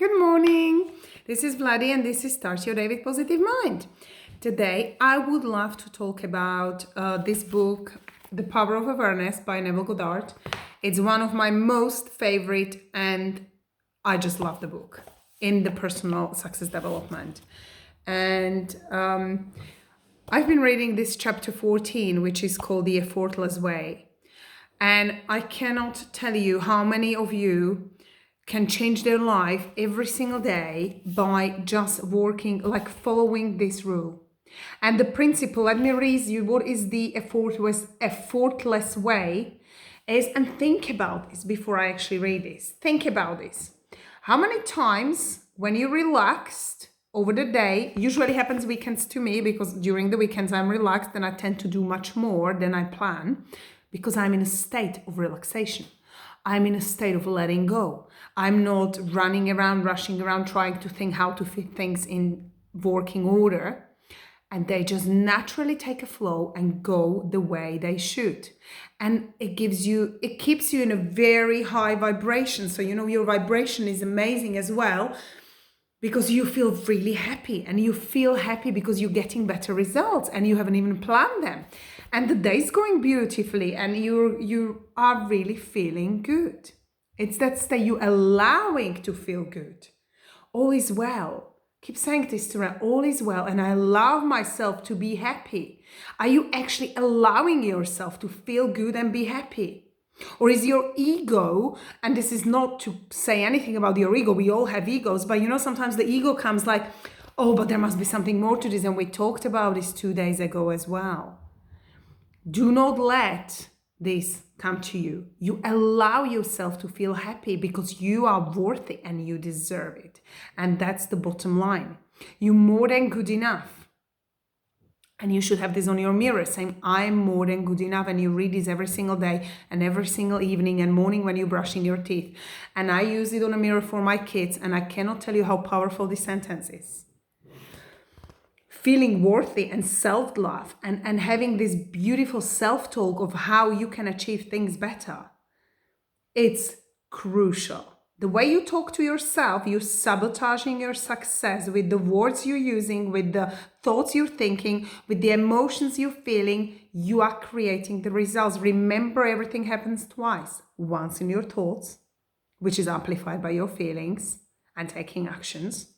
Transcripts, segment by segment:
Good morning. This is Vladi and this is Start Your Day with Positive Mind. Today, I would love to talk about this book, The Power of Awareness by Neville Goddard. It's one of my most favorite and I just love the book in the personal success development. And I've been reading this chapter 14, which is called The Effortless Way. And I cannot tell you how many of you can change their life every single day by just working, like following this rule. And the principle, let me read you what is the effortless way is, and think about this before I actually read this. Think about this. How many times when you relaxed over the day, usually happens weekends to me, because during the weekends I'm relaxed and I tend to do much more than I plan because I'm in a state of relaxation. I'm in a state of letting go. I'm not running around, rushing around, trying to think how to fit things in working order. And they just naturally take a flow and go the way they should. And it keeps you in a very high vibration. So, your vibration is amazing as well, because you feel really happy, and you feel happy because you're getting better results and you haven't even planned them. And the day's going beautifully and you are really feeling good. It's that state you're allowing to feel good. All is well. Keep saying this to her, all is well, and I allow myself to be happy. Are you actually allowing yourself to feel good and be happy? Or is your ego, and this is not to say anything about your ego, we all have egos, but sometimes the ego comes like, oh, but there must be something more to this, and we talked about this 2 days ago as well. Do not let this come to you. You allow yourself to feel happy because you are worthy and you deserve it. And that's the bottom line. You're more than good enough. And you should have this on your mirror saying, I'm more than good enough. And you read this every single day and every single evening and morning when you're brushing your teeth. And I use it on a mirror for my kids. And I cannot tell you how powerful this sentence is. Feeling worthy and self-love and having this beautiful self-talk of how you can achieve things better. It's crucial. The way you talk to yourself, you're sabotaging your success with the words you're using, with the thoughts you're thinking, with the emotions you're feeling. You are creating the results. Remember, everything happens twice. Once in your thoughts, which is amplified by your feelings and taking actions.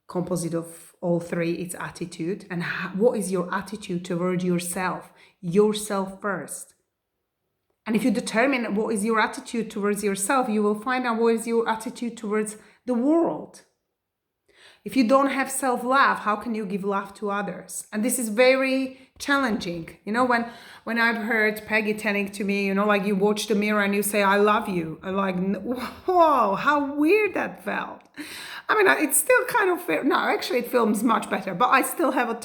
Composite of all three, it's attitude. And what is your attitude toward yourself? Yourself first. And if you determine what is your attitude towards yourself, you will find out what is your attitude towards the world. If you don't have self-love, how can you give love to others? And this is very challenging. When I've heard Peggy telling to me, like you watch the mirror and you say, I love you. I'm like, whoa, how weird that felt. I mean, it's still kind of, no, actually it feels much better, but I still have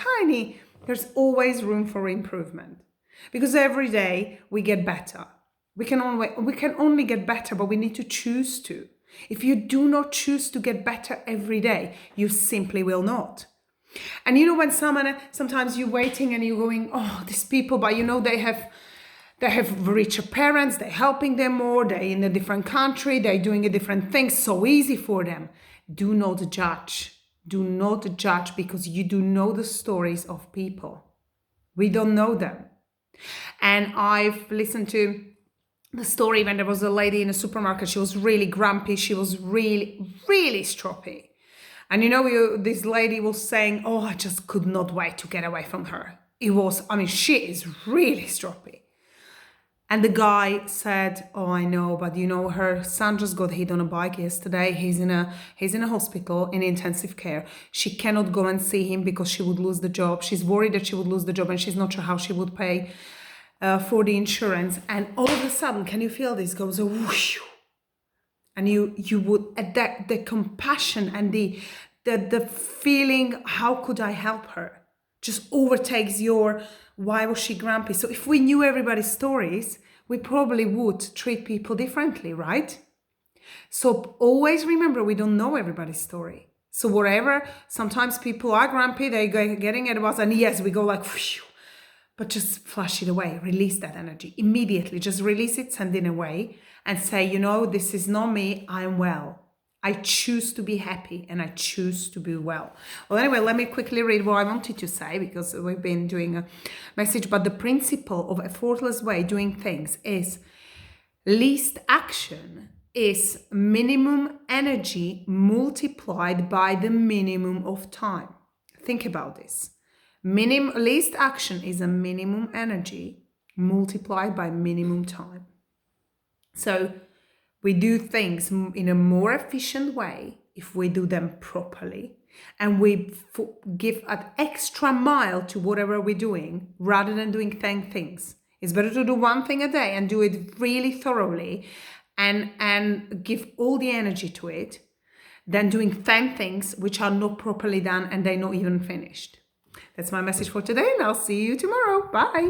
there's always room for improvement. Because every day we get better. We can only get better, but we need to choose to. If you do not choose to get better every day, you simply will not. And when sometimes you're waiting and you're going, oh, these people, but they have richer parents, they're helping them more, they're in a different country, they're doing a different thing, so easy for them. Do not judge. Do not judge, because you do know the stories of people. We don't know them. And I've listened to the story when there was a lady in a supermarket. She was really grumpy. She was really, really stroppy. And this lady was saying, oh, I just could not wait to get away from her. She is really stroppy. And the guy said, oh, I know, but her son just got hit on a bike yesterday. He's in a hospital in intensive care. She cannot go and see him because she would lose the job. She's worried that she would lose the job and she's not sure how she would pay for the insurance. And all of a sudden, can you feel this goes a whoosh? And you would, the compassion and the feeling, how could I help her? Just overtakes your, why was she grumpy? So if we knew everybody's stories, we probably would treat people differently, right? So always remember, we don't know everybody's story. So whatever, sometimes people are grumpy, they're getting at us, and yes, we go like, whew, but just flush it away, release that energy immediately. Just release it, send it away, and say, this is not me, I'm well. I choose to be happy and I choose to be well. Well, anyway, let me quickly read what I wanted to say because we've been doing a message. But the principle of effortless way doing things is least action is minimum energy multiplied by the minimum of time. Think about this. Least action is a minimum energy multiplied by minimum time. So we do things in a more efficient way if we do them properly, and we give an extra mile to whatever we're doing rather than doing 10 things. It's better to do one thing a day and do it really thoroughly and give all the energy to it than doing 10 things which are not properly done and they're not even finished. That's my message for today, and I'll see you tomorrow. Bye.